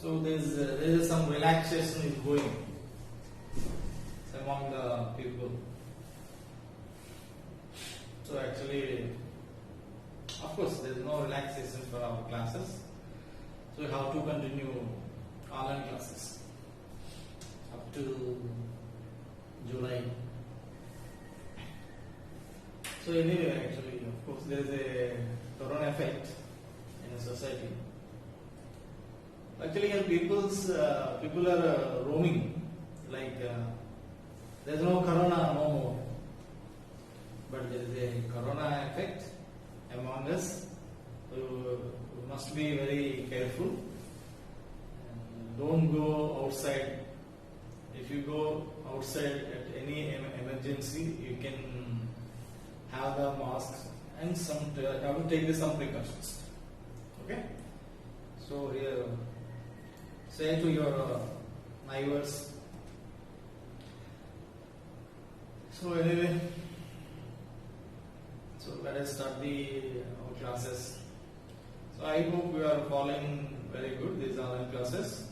So there is some relaxation is going among the people. So actually, of course, there is no relaxation for our classes. So we have to continue online classes up to July. So anyway, actually, of course, there is a corona effect in the society. Actually, people are roaming like there is no corona no more, but there is a corona effect among us. So we must be very careful. Don't go outside. If you go outside at any emergency, you can have the mask and have to take some precautions. Okay. So here, say to your neighbors. So anyway, so let us start our classes. So I hope you are following very good these online classes.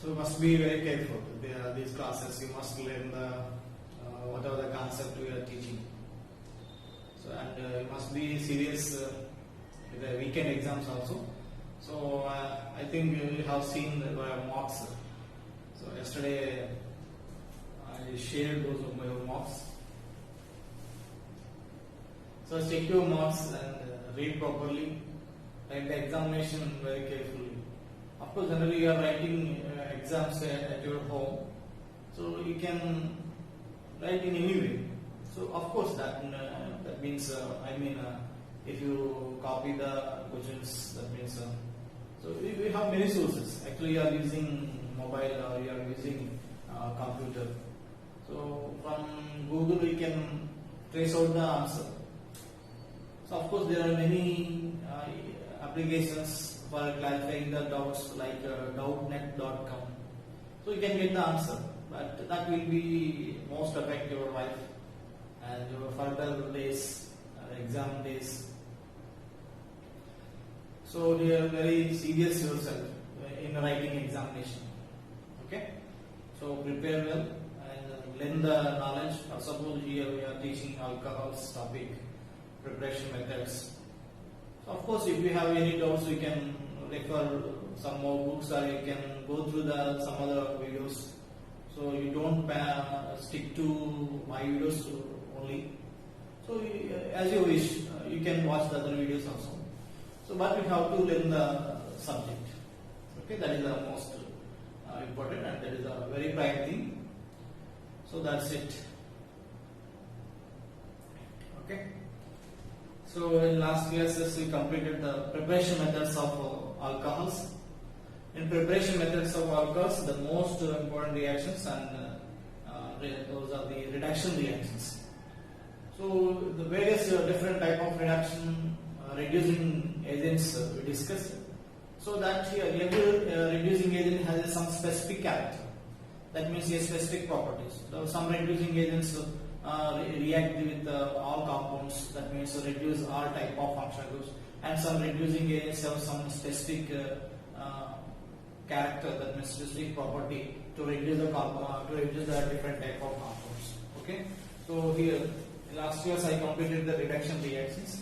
So you must be very careful. These classes you must learn whatever the concept we are teaching. So and you must be serious with the weekend exams also. So I think you have seen the mocks. So yesterday I shared those of my mocks. So check your marks and read properly, write the examination very carefully. Of course, generally you are writing exams at your home, so you can write in any way. So of course that means if you copy the questions, that means so we have many sources. Actually, you are using mobile or you are using computer. So from Google we can trace out the answer. So of course there are many applications for clarifying the doubts like doubtnet.com. So you can get the answer, but that will be most affect your life and your further days, exam days. So you are very serious yourself in writing examination. Okay, so prepare well and learn the knowledge. Suppose here we are teaching alcohols topic, preparation methods. So of course, if you have any doubts, you can refer some more books or you can go through some other videos. So you don't stick to my videos only. So as you wish, you can watch the other videos also. So but we have to learn the subject. Okay, that is the most important and that is a very prime thing. So that's it. Okay. So in last classes we completed the preparation methods of alcohols. In preparation methods of alcohols, the most important reactions and those are the reduction reactions. So the various different type of reduction reducing agents we discussed. So that here every reducing agent has some specific character. That means a specific properties. So some reducing agents react with all compounds. That means reduce all type of functional groups. And some reducing agents have some specific character. That means specific property to reduce the different type of compounds. Okay. So here last class I completed the reduction reactions.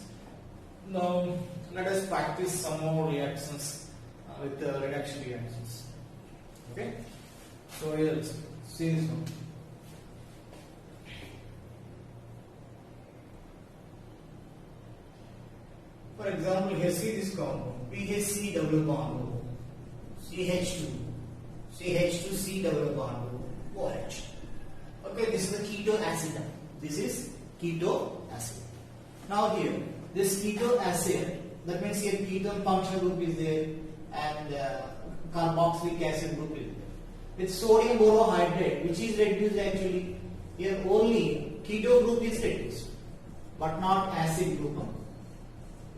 Now let us practice some more reactions with the reduction reactions. Okay. So here see this one. For example, here see this compound PHC double bond O, CH2, CH2C double bond O, OH. Okay, this is the keto acid. This is keto acid. Now here, this keto acid, that means here ketone functional group is there and carboxylic acid group is there. With sodium borohydride, which is reduced actually, here only keto group is reduced, but not acid group.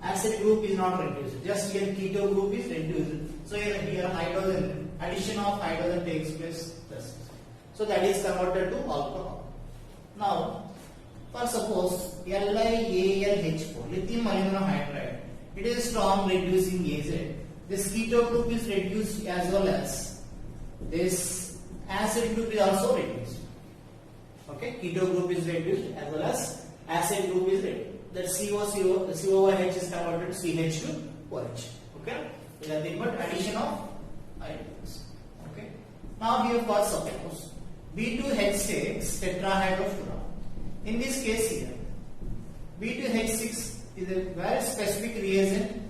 Acid group is not reduced, just here keto group is reduced. So here hydrogen, addition of hydrogen takes place. So that is converted to alcohol. Now, for suppose LiAlH4, lithium aluminum hydride, it is a strong reducing agent. this keto group is reduced as well as this acid group is also reduced. Okay, keto group is reduced as well as acid group is reduced. That COOH is converted to CH2OH. Okay, is nothing but addition of ions. Okay, now here for suppose B2H6 tetrahydrofuran. In this case here, B2H6 is a very specific reagent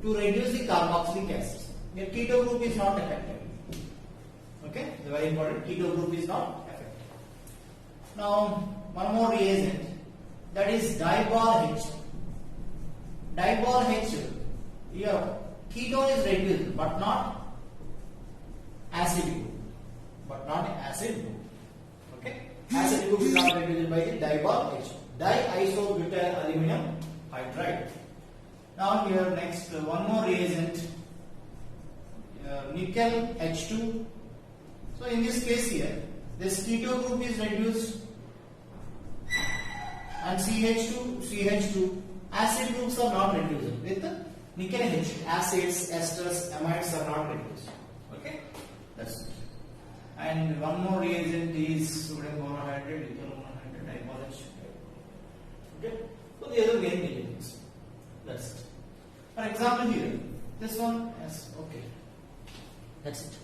to reduce the carboxylic acid. Your keto group is not affected. Okay, it's very important. Keto group is not affected. Now, one more reagent, that is dibor H. Dibor H, your ketone is reduced, but not acid group. But not acid group. Okay, acid group is not reduced by the dibor H. Diisobutyl aluminum hydride. Now here next one more reagent, nickel H2. So in this case here, this keto group is reduced and CH2, acid groups are not reduced with nickel H2. Acids, esters, amides are not reduced. Okay, that's it. And one more reagent is sodium borohydride, nickel monohydrate, dibor H. Okay, so the other main reagents. That's it. For example here, this one is okay. That's it.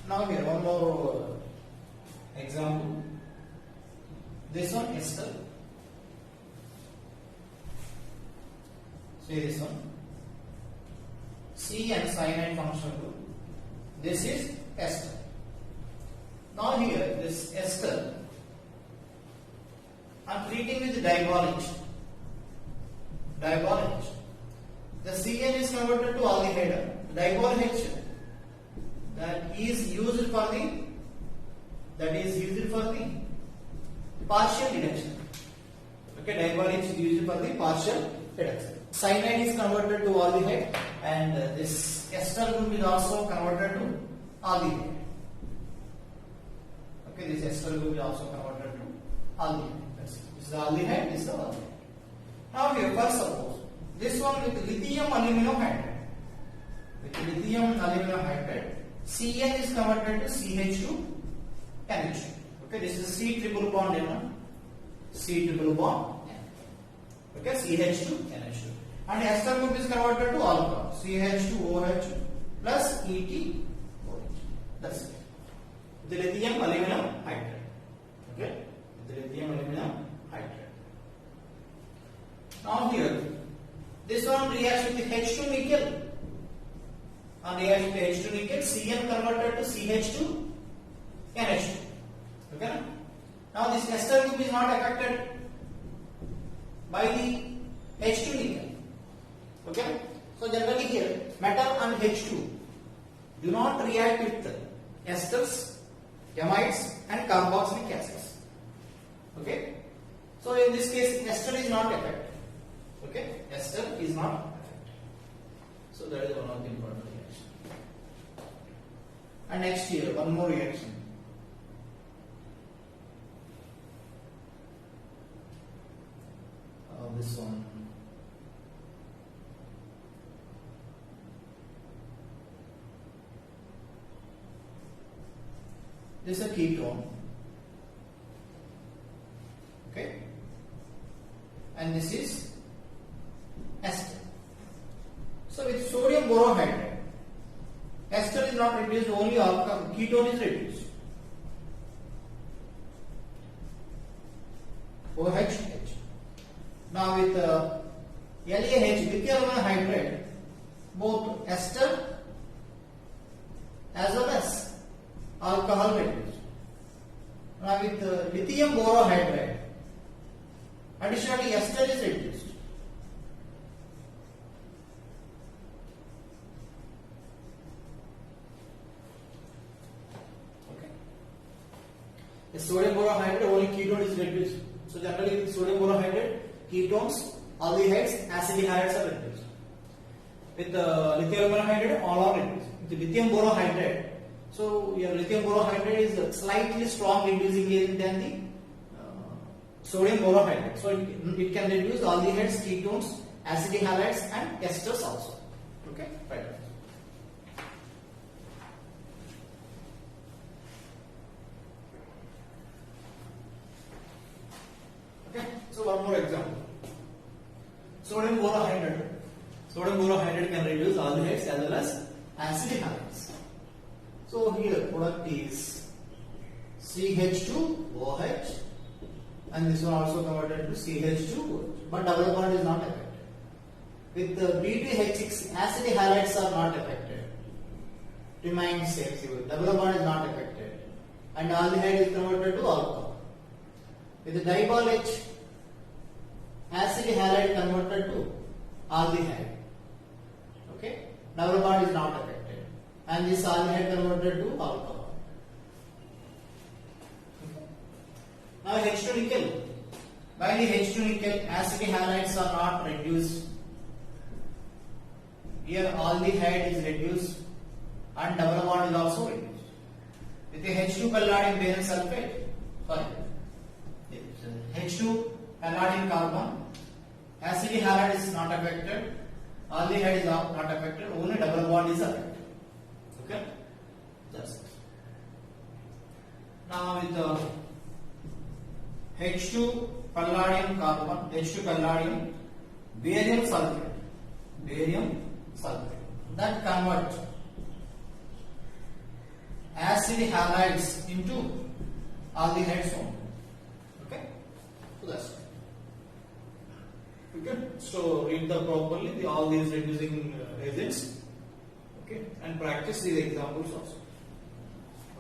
Now here one more example. This one ester. See this one. C and cyanide functional group. This is ester. Now here this ester, I am treating with dibor H. Dibor H. The CN is converted to aldehyde. Dibor H that is used for the partial reduction. Okay, dibor H is used for the partial reduction. Cyanide is converted to aldehyde, and this ester group is also converted to aldehyde. Okay, this ester group is also converted to aldehyde. This is the aldehyde, this is the aldehyde. Now here, first suppose this one with lithium aluminum hydride. With lithium aluminum hydride, Cn is converted to CH2 NH2. Okay, this is C triple bond N. C triple bond N. Okay, CH2 NH2. And ester group is converted to alcohol, CH2OH plus EtOH. That's it. The lithium aluminum hydride. Okay, the lithium aluminum hydride. Now here, this one reacts with H2 nickel. And reacts with H2 nickel, Cn converted to CH2 NH2. Okay. Now this ester group is not affected by the H2 nickel. Okay. So generally here, metal and H2 do not react with esters, amides, and carboxylic acids. Okay. So in this case, ester is not affected. Okay, ester is not affected. So that is one of the important reactions. And next here, one more reaction. This one. This is a ketone. Okay, and this is ester. So with sodium borohydride, ester is not reduced, only alcohol, ketone is reduced. OH. Now with LaH, lithium hydride, both ester as well as alcohol reduced. Now with lithium borohydride, additionally ester is reduced. Okay. The sodium borohydride, only ketone is reduced. So generally with sodium borohydride, ketones, aldehydes, acetaldehydes are reduced. With lithium borohydride, all are reduced. With lithium borohydride, so your lithium borohydride is a slightly strong reducing agent than the sodium borohydride. So it can reduce aldehydes, ketones, acidic halides and esters also. Okay, right. Okay, so one more example. Sodium borohydride. Sodium borohydride can reduce aldehydes as well as acidic halides. So here product is CH2OH, and this one also converted to CH2OH, but double bond is not affected. With the B2H6, acidic halides are not affected. Remains same. Double bond is not affected, and aldehyde is converted to alcohol. With the dipole H, acidic halide converted to aldehyde. Okay, double bond is not affected, and this aldehyde converted to alcohol. Okay. Now H2 nickel. By the H2 nickel, acidic halides are not reduced. Here aldehyde is reduced, and double bond is also reduced. With the H2 palladium barium sulfate, sorry, H2 palladium carbon, acidic halide is not affected, aldehyde is not affected, only double bond is affected. Okay, that's it. Now with the H2 palladium carbon, H2 palladium barium sulfate, that convert acidic halides into aldehydes only. Okay, so that's it. Okay, so read the properly all these reducing agents. Okay, and practice these examples also.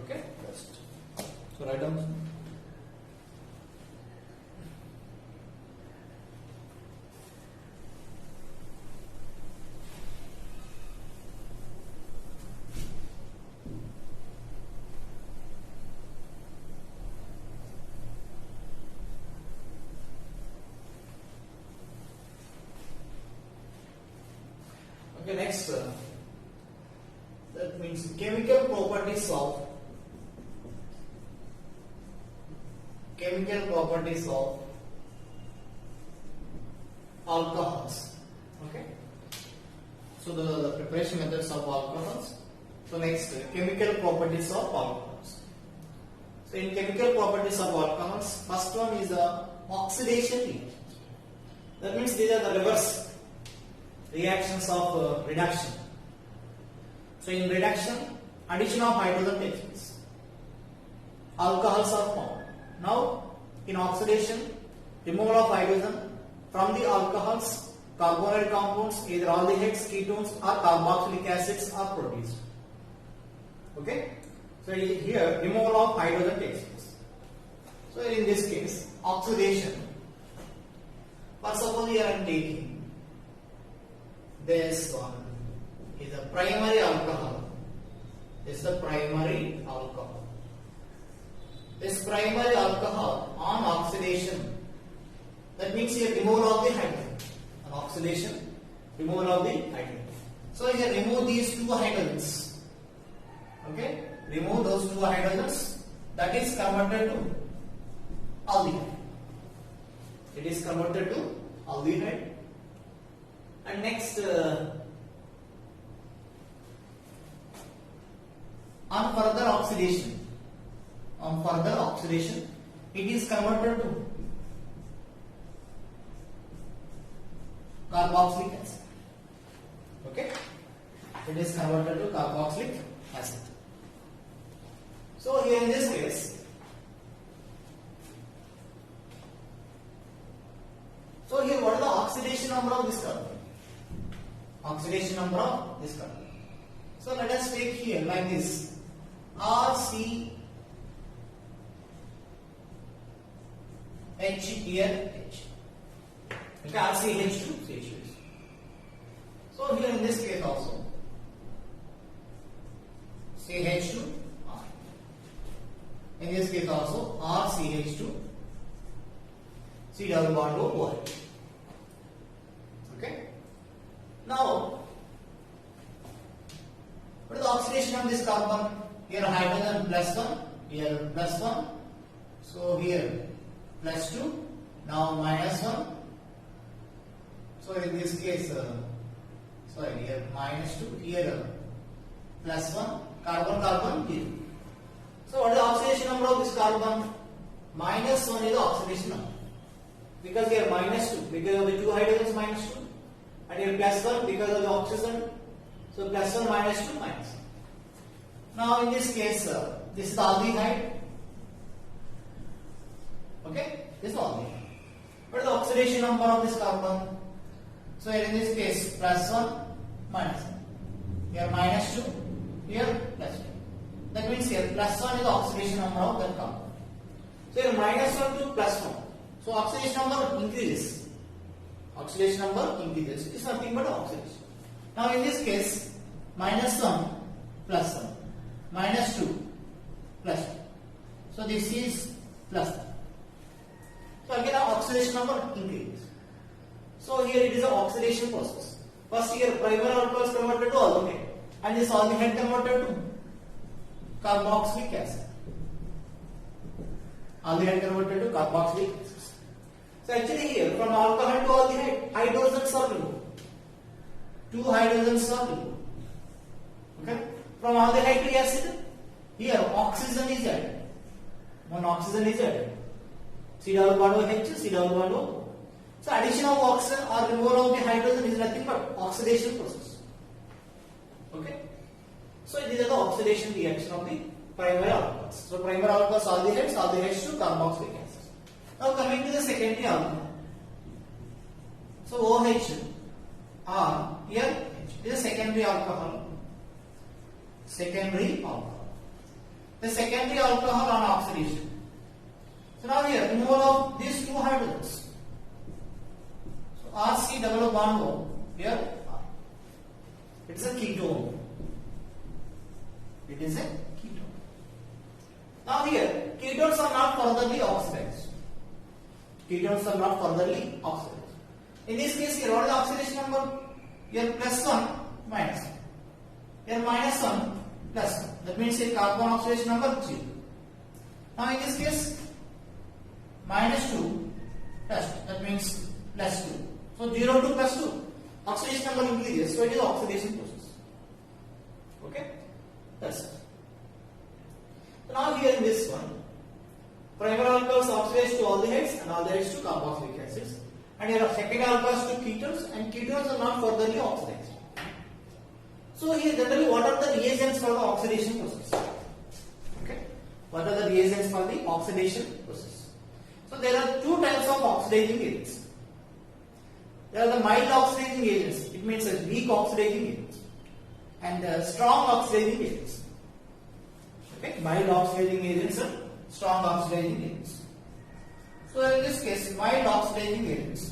Okay, that's it. So write down. Okay, next, that means chemical properties of alcohols. Okay, so the preparation methods of alcohols. So next, chemical properties of alcohols. So in chemical properties of alcohols, first one is the oxidation reaction. That means these are the reverse reactions of reduction. So in reduction, addition of hydrogen takes place. Alcohols are formed. Now in oxidation, removal of hydrogen from the alcohols, carbonyl compounds, either aldehydes, ketones or carboxylic acids are produced. Okay, so here removal of hydrogen takes place. So in this case, oxidation. First of all, here I am taking this one is a primary alcohol. This is the primary alcohol. This primary alcohol on oxidation, that means here removal of the hydrogen. On oxidation, removal of the hydrogen. So here remove these two hydrogens. Okay, remove those two hydrogens. That is converted to aldehyde. It is converted to aldehyde. And next, on further oxidation, it is converted to carboxylic acid. Okay, it is converted to carboxylic acid. So here in this case, so here what is the oxidation number of this carbon? Oxidation number of this carbon. So let us take here like this, RCH here H. Okay, RCH2 CH2. So here in this case also CH2. In this case also RCH2 C double bond OH. Okay. Now, what is the oxidation of this carbon? Here hydrogen plus 1, here plus 1. So here plus 2, now minus 1. So in this case, here -2, here +1, carbon carbon 0. So what is the oxidation number of this carbon? -1 is the oxidation number. Because here -2, because of the two hydrogens -2, and here +1 because of the oxygen. So +1 -2 -1. Now in this case, this is the aldehyde. Okay, this is aldehyde. What is the oxidation number of this carbon? So here in this case, +1 -1. Here -2, here +2. That means here +1 is the oxidation number of that carbon. So here -1 to +1. So oxidation number increases. Oxidation number increases. It's nothing but oxidation. Now in this case, -1 +1, -2 +2. So this is +1. So again our oxidation number increases. So here it is an oxidation process. First here primary alcohol is converted to aldehyde, and this aldehyde converted to carboxylic acid. Aldehyde converted to carboxylic acid. So actually here from alcohol to aldehyde, hydrogens are removed. 2 hydrogens are removed. Okay. From aldehyde to acid, here oxygen is added. One oxygen is added. C double bond OH, C double bond O. So addition of oxygen or removal of the hydrogen is nothing but oxidation process. Okay. So these are the oxidation reaction of the primary alcohols. So primary alcohols aldehydes, aldehydes to carboxylic acid. Now coming to the secondary alcohol. So OH R here is a secondary alcohol. Secondary alcohol. The secondary alcohol on oxidation. So now here removal of these 2 hydrogens. So RC double bond O here R. It is a ketone. It is a ketone. Now here ketones are not furtherly oxidized. Ketones are not furtherly oxidized. In this case here what is the oxidation number? Here +1 -1. Here -1 +1. That means here carbon oxidation number 0. Now in this case -2 +2. That means +2. So 0 to +2. Oxidation number increases. So it is oxidation process. Okay? That's it. So now here in this one, primary alcohols oxidize to aldehydes and aldehydes to carboxylic acids. And here are secondary alcohols to ketones, and ketones are not furtherly oxidized. So here generally what are the reagents for the oxidation process? Okay? What are the reagents for the oxidation process? So there are 2 types of oxidizing agents. There are the mild oxidizing agents, it means weak oxidizing agents, and strong oxidizing agents. Okay, mild oxidizing agents and strong oxidizing agents. So in this case, mild oxidizing agents.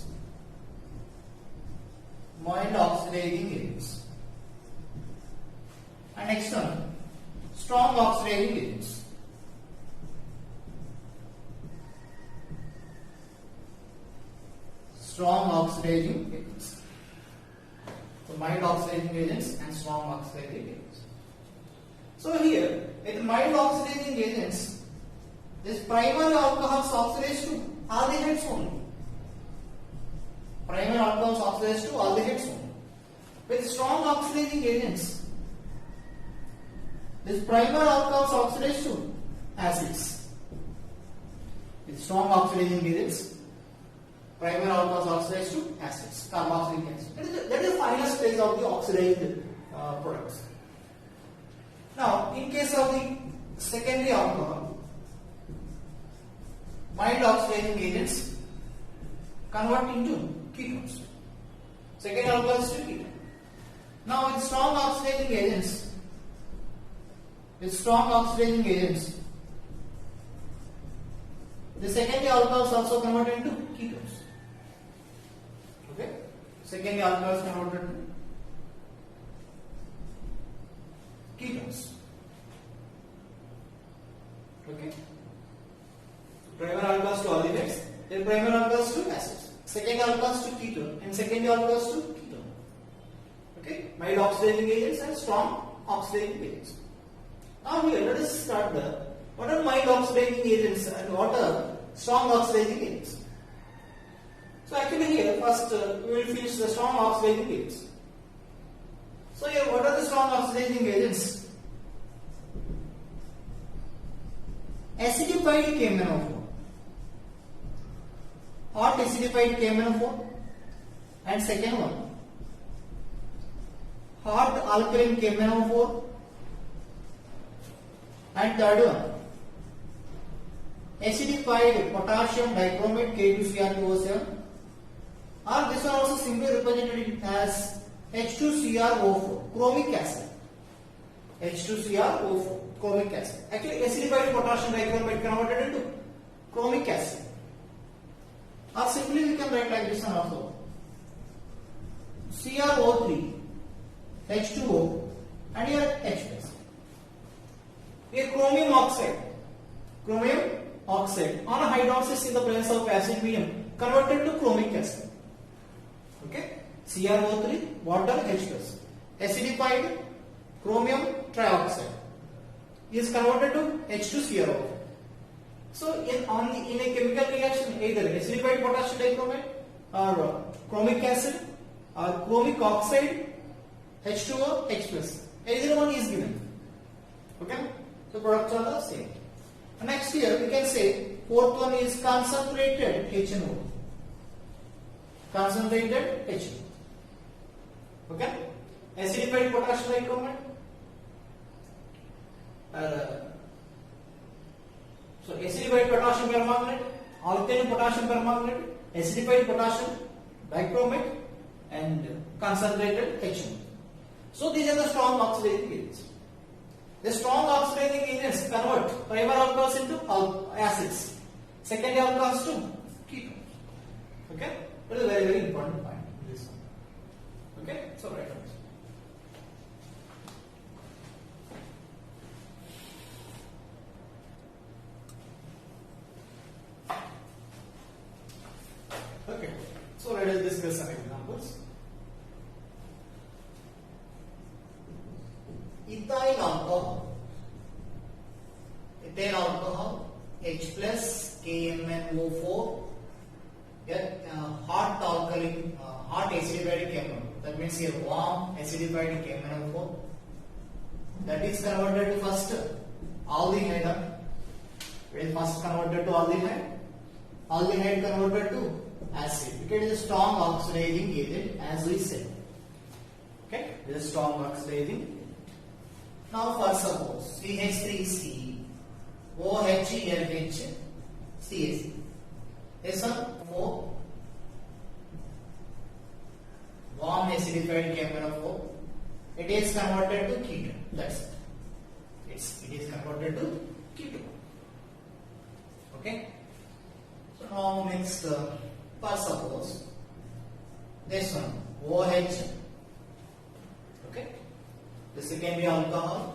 Mild oxidizing agents. And next one, strong oxidizing agents. Strong oxidizing agents. So mild oxidizing agents and strong oxidizing agents. So here, with mild oxidizing agents, this primary alcohols oxidize to aldehydes only. Primary alcohols oxidize to aldehydes only. With strong oxidizing agents, this primary alcohols oxidize to acids. With strong oxidizing agents, primary alcohols oxidize to acids, carboxylic acid. That is the final stage of the oxidized products. Now, in case of the secondary alcohol, mild oxidizing agents convert into ketones. Secondary alcohols to ketone. Now, with strong oxidizing agents, the secondary alcohols also convert into ketones. Okay, secondary alcohols converted to ketones. Okay, primary alcohols to aldehydes, then primary alcohols to acids, secondary alcohols to ketone, and secondary alcohols to ketone. Okay, mild oxidizing agents and strong oxidizing agents. Now here let us start what are mild oxidizing agents and what are strong oxidizing agents. So So actually here first we will finish the strong oxidizing agents. So here what are the strong oxidizing agents? Acidified KMnO4, hot acidified KMnO4, and second one hot alkaline KMnO4, and third one acidified potassium dichromate K2Cr2O7, or this one also simply represented as H2CrO4, chromic acid. H2CrO4, chromic acid. Actually, acidified potassium dichromate converted into chromic acid. Or simply we can write like this one also. CrO3, H2O, and here H plus. Here chromium oxide on a hydrolysis in the presence of acid medium converted to chromic acid. Okay, CrO3, water, H plus. Acidified chromium trioxide is converted to H2CrO4. So in a chemical reaction, either acidified potassium dichromate or chromic acid or chromic oxide, H2O, H plus, either one is given. Okay, so products are the same. Next here we can say fourth one is concentrated HNO. Concentrated HNO. Okay, acidified potassium dichromate. So acidified potassium permanganate, alkaline potassium permanganate, acidified potassium dichromate, and concentrated HNO. So these are the strong oxidizing agents. The strong oxidizing agents convert primer alcohols into acids, secondary alcohols to ketones. Okay, that is a very important point in this one. Okay, so write down. Okay, so let us discuss some examples. Ethyl alcohol, H plus KMnO4, hot alkaline, hot acidified KMnO. That means here warm acidified KMnO4. That is converted to first aldehyde. It is first converted to aldehyde. Aldehyde converted to acid. It is a strong oxidizing agent, as we said. Okay, it is a strong oxidizing agent. Now for suppose CH3C OHLH CAC. This one 4 warm acidified KMnO4. It is converted to ketone. That's it. It is converted to ketone. Okay. So now next for suppose this one OH. Okay. This can be alcohol,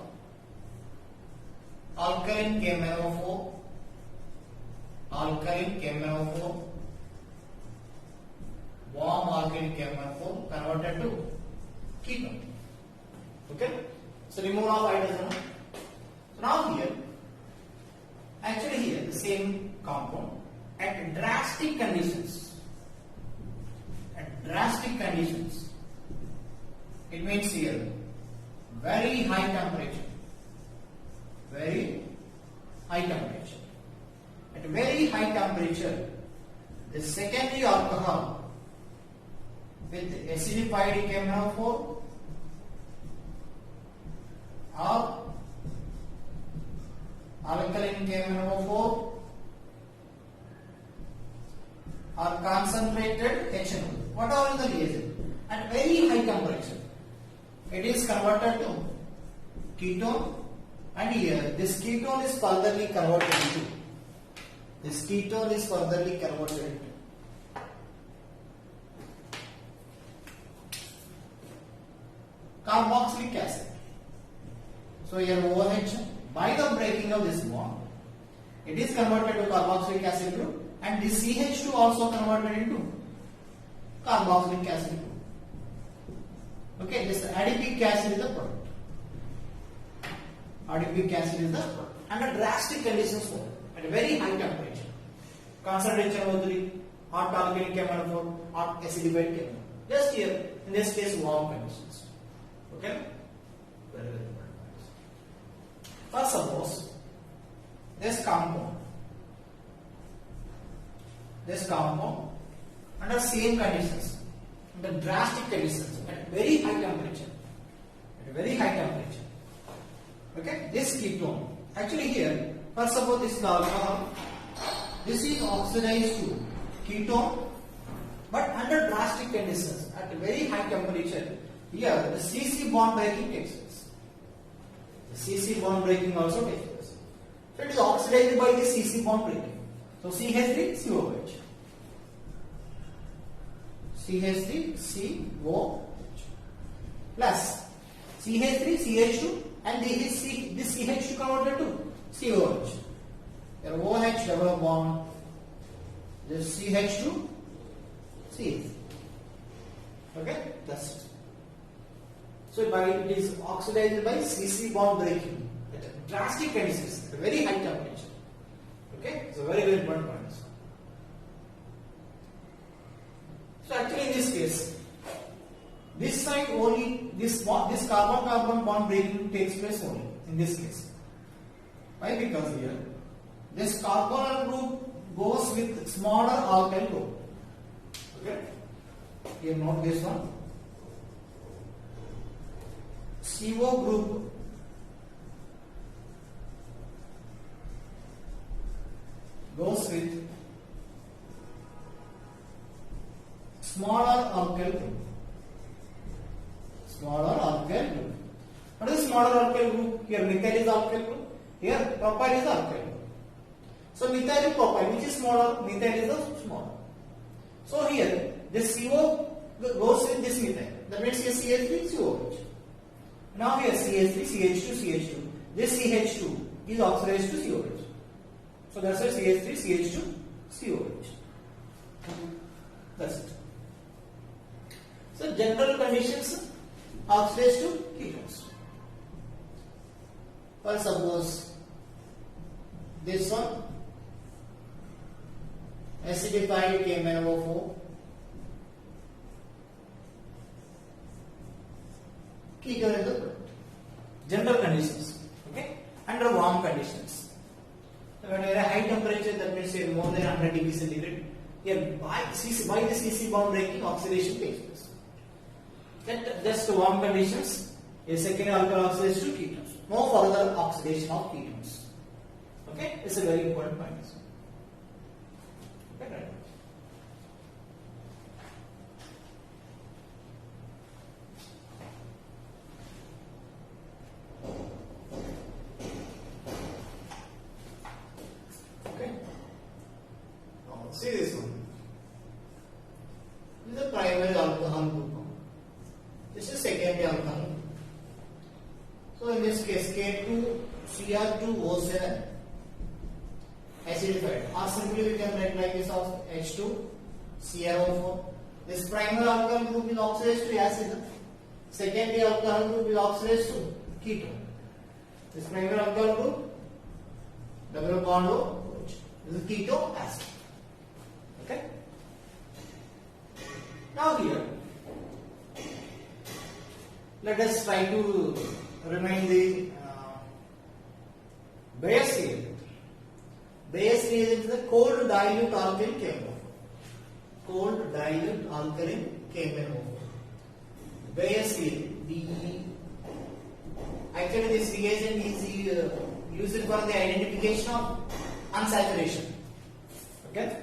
alkaline KMnO4, warm alkaline KMnO4 converted to ketone. Okay, so removal of hydrogen. So now here, actually here the same compound at drastic conditions. It means here very high temperature. At very high temperature, the secondary alcohol with acidified KMnO4 or alkaline KMnO4 or concentrated HNO, whatever the reason, at very high temperature, it is converted to ketone, and here this ketone is furtherly converted into carboxylic acid. So here OH, by the breaking of this bond, it is converted to carboxylic acid group, and this CH2 also converted into carboxylic acid group. Okay, this adipic acid is the product. Adipic acid is the product under drastic conditions, at a very high temperature. Concentration of 3, hot alkaline KMnO4, hot acidified KMnO4. Just here, in this case, warm conditions. Okay? Very, very important. First, suppose this compound under same conditions, under drastic conditions, at very high temperature, okay, this ketone, actually here, first suppose this is alcohol, this is oxidized to ketone, but under drastic conditions, at very high temperature, here the CC bond breaking takes place. The CC bond breaking also takes place. So it is oxidized by the CC bond breaking. So CH3, COH. CH3, COH plus CH3, CH2 and this CH2 converted to COH. Your OH double bond, this CH2, CH. Okay, that's it. So it is oxidized by CC bond breaking at drastic conditions, at a very high temperature. Okay, so very, very important point. So actually in this case, this side only, this carbon-carbon bond breaking takes place only in this case. Why? Because here, this carbonyl group goes with smaller alkyl group. Okay, here note this one. CO group goes with smaller alkyl group. What is smaller alkyl group? Here methyl is alkyl group. Here propyl is alkyl group. So methyl and propyl, which is smaller? Methyl is the smaller. So here this CO goes with this methyl. That means here CH3, COH. Now here CH3, CH2, CH2. This CH2 is oxidized to COH. So that's why CH3, CH2, COH. That's it. So general conditions, oxidized to ketones. For suppose this one, acidified KMnO4, ketone is the product. General conditions, okay? Under warm conditions. So when you are at high temperature, that means you are more than 100 degrees centigrade. Here by the CC bond breaking, oxidation takes place. That just warm conditions, a second alkyl oxidized to ketones. No further oxidation of ketones. Okay, it's a very important point. Okay, right. Okay. Now see this one. This is the primary alcohol group. This is secondary alcohol. So in this case, K2Cr2O7 acidified, or simply we can write like this of H2CrO4. This primary alcohol group is oxidized to acid. Secondary alcohol group is oxidized to ketone. This primary alcohol group, double bond OH. This is keto acid. Okay. Now here, let us try to remind the Bayes reagent. Bayes reagent is a cold dilute alkaline KMnO4. Cold dilute alkaline KMnO4. Bayes reagent. Actually, this reagent is used for the identification of unsaturation. Okay,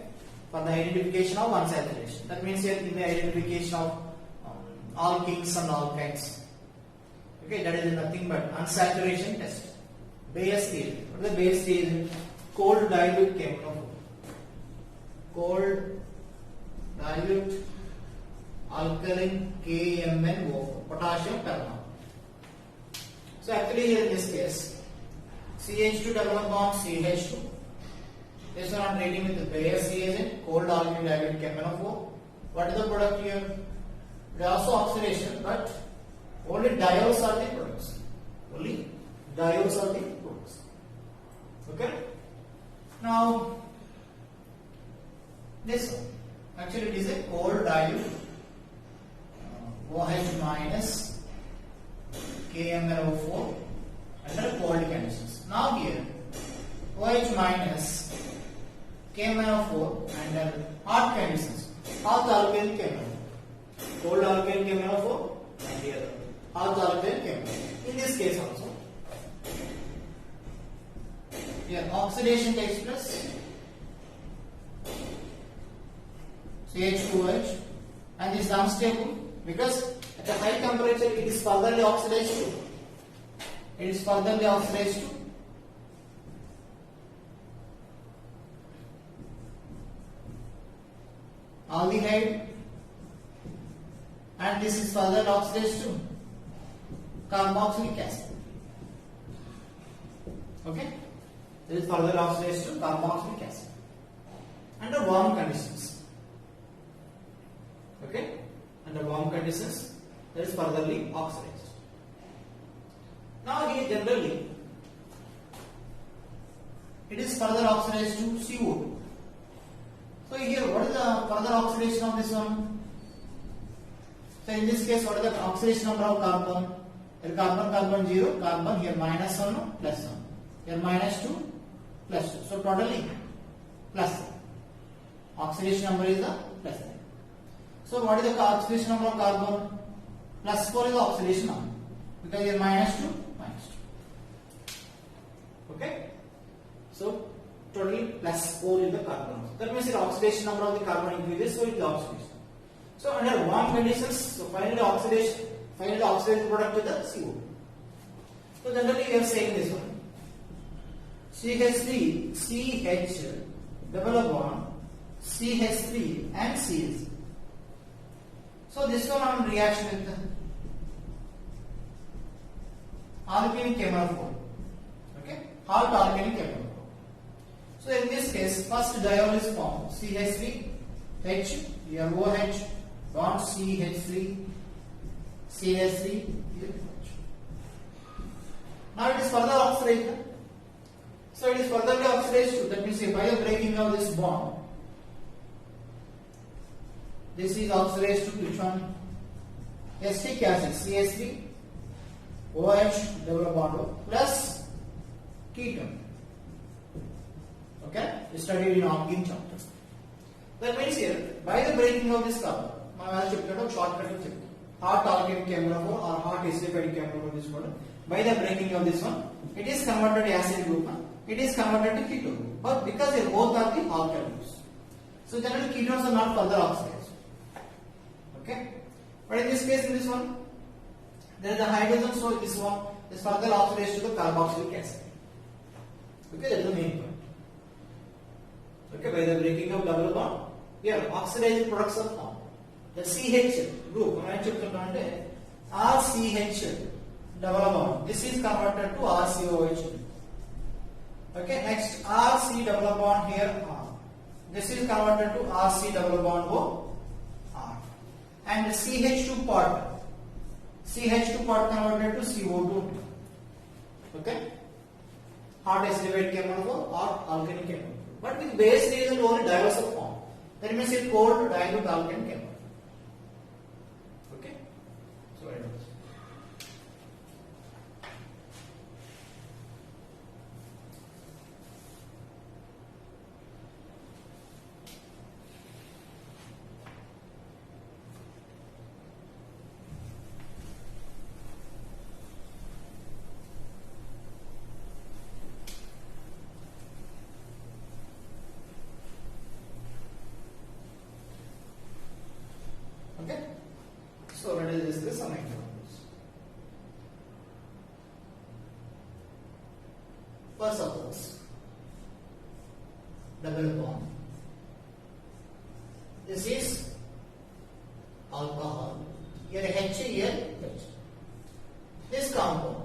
for the identification of unsaturation. That means here in the identification of alkenes and alkynes. Okay, that is nothing but unsaturation test. Bayes reagent. What is the Bayes reagent? Cold dilute KMnO4. Cold dilute alkaline KMnO4. Potassium permanganate. So actually here in this case, CH2 double bond CH2. This one I am treating with the Bayes reagent, cold alkaline dilute KMnO4. What is the product here? It is also oxidation, but only diols are the products. Only diols are the products. Okay. Now this one. Actually, it is a cold dilute OH minus KMnO4 under cold conditions. Now here OH minus KMnO4 under hot conditions. Hot alkane KMnO4. Cold alkane KMnO4 and here hot alkane KMnO4. In this case also, here oxidation takes place. CH2OH, and this is unstable because at a high temperature it is furtherly oxidized to. It is furtherly oxidized to aldehyde, and this is further oxidized to carboxylic acid. Okay, this is further oxidized to carboxylic acid under warm conditions. Okay, under warm conditions, that is furtherly oxidized. Now here generally it is further oxidized to CO2. So here what is the further oxidation of this one? So in this case, what is the oxidation number of carbon? Here carbon 0, carbon here minus 1 plus 1, here minus 2 plus 2. So totally plus 1. Oxidation number is the plus 1. So what is the oxidation number of carbon? Plus 4 is the oxidation number because here minus 2 minus 2. Okay. So totally plus 4 is the carbon. That means the oxidation number of the carbon increases, so it is oxidation. So under warm conditions, so finally oxidation product is the CO2. So generally we are saying this one. CH3, CH double bond, CH3 and CH. So this one on reaction with the alkene KMnO4. Okay, hot alkene KMnO4. So in this case, first diol is formed. CH3, H, here OH, bond CH3, CH3, here OH. Now it is further oxidized. So it is furtherly oxidized. That means by the breaking of this bond, this is oxidized to which one? Acetic acid, CH3, OH, double bond O, plus ketone. Okay, we studied in alkene chapter. That means here, by the breaking of this carbon, shortcut hot alkene KMnO4 or hot acidified KMnO4 this one. By the breaking of this one, it is converted to acid group. It is converted to ketone group. But because they both are the alkyl groups, so generally ketones are not further oxidized. Okay, but in this case, in this one, there is a hydrogen, so this one is further oxidized to the carboxylic acid. Okay, that is the main point. Okay, by the breaking of double bond, here oxidized products are formed. The CH group, RCH double bond. This is converted to RCOH. Okay, next RC double bond here R. This is converted to RC double bond O R. And CH2 part converted to CO2. Okay, hot acidified KMnO4 or alkene KMnO4. But with base reason only diols are formed. That means it cold dilute alkene KMnO4. Okay, so it is. Okay, so let us discuss some examples. First, suppose double bond. This is alcohol. Here H, here H. This compound.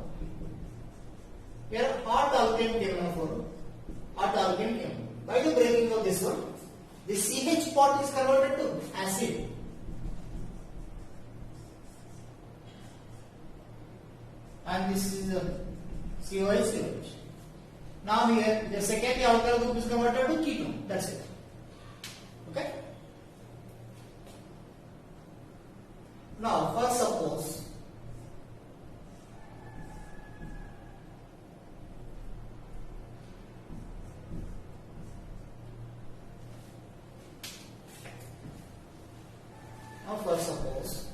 Here hot alkane KMnO4. Hot alkane KMnO4. By the breaking of this one, the CH part is converted to acid. And this is the COH. Now here the second alkyl group is converted to ketone. That's it. Okay. suppose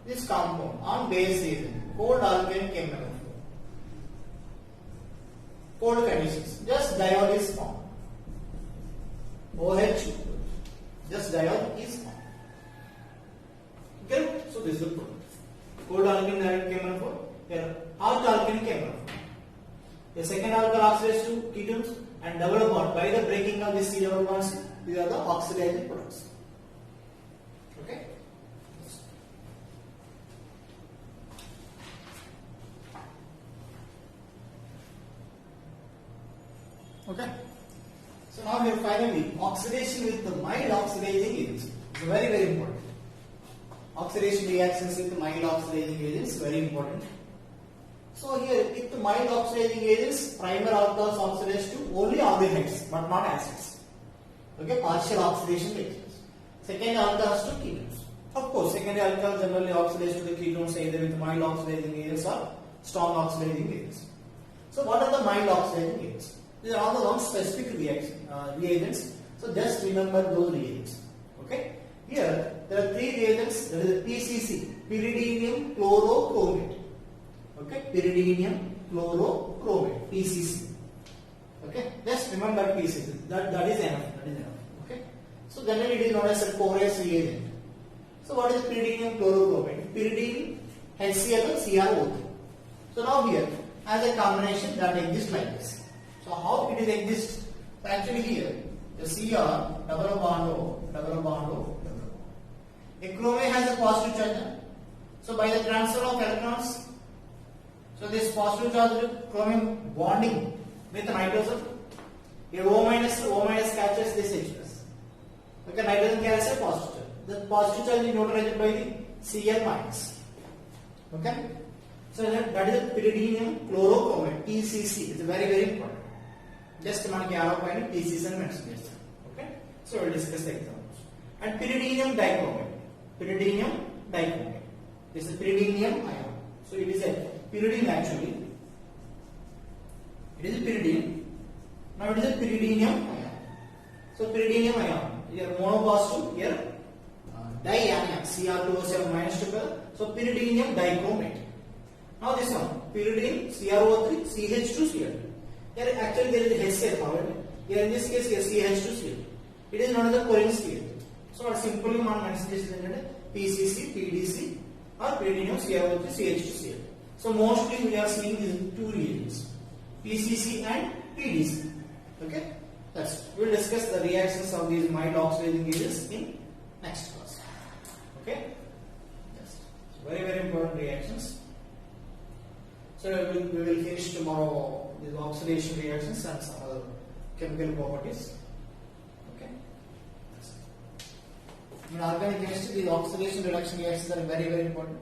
this compound on base reaction, cold alkane chemical, cold conditions, just diol is formed. OH, just diol is formed. Okay, so this is the product. Cold alkane chemical, here hot alkane chemical. The second alkyl oxidized to ketones and double bond by the breaking of these C double bonds. These are the oxidizing products. Okay. Okay. So now we are finally oxidation with the mild oxidizing agents. It's very, very important. Oxidation reactions with mild oxidizing agents, very important. So here with the mild oxidizing agents, primer alcohols oxidize to only aldehydes but not acids. Okay, partial oxidation reactions. Second alcohols to ketones. Of course, secondary alcohols generally oxidize to the ketones either with mild oxidizing agents or strong oxidizing agents. So what are the mild oxidizing agents? These are all the non-specific reagents. So just remember those reagents. Okay. Here there are three reagents. There is PCC, pyridinium chlorochromate. Okay, pyridinium chlorochromate, PCC. Okay, just remember PCC. That is enough. That is enough. Okay. So generally it is known as a porous reagent. So what is pyridinium chlorochromate? Pyridine HCl CrO3. So now here as a combination that exists like this. So how it is exist? So actually here the Cr double bond O, double bond O, double bond. A chromate has a positive charge. So by the transfer of electrons, so this positive charge chromium bonding with nitrogen, a O minus captures this H plus. Okay, nitrogen carries a positive charge. The positive charge is neutralized by the Cl minus. Okay, so that is the pyridinium chlorochromate, PCC. It's very, very important. Just manaki arrow point PCC and mention this. Okay, so we'll discuss the examples. And pyridinium dichromate. Pyridinium dichromate. This is pyridinium ion. So it is a pyridine actually. It is a pyridine. Now it is a pyridinium ion. So pyridinium ion. Here monopositive. Here dianion. Cr2O7 minus together. So pyridinium dichromate. Now this one pyridine CrO3 CH2Cl2. Here actually there is a HCl however. Here in this case here CH2Cl2. It is known as the Corinne scale. So simply man mention this is PCC, PDC or pyridinium CrO3 CH2Cl2. So mostly we are seeing these two reagents, PCC and PDC. Okay, that's it. We will discuss the reactions of these mild oxidizing agents in next class. Okay, yes, so very, very important reactions. So we will finish tomorrow these oxidation reactions and some other chemical properties. Okay, that's it. In organic chemistry, these oxidation reduction reactions are very, very important.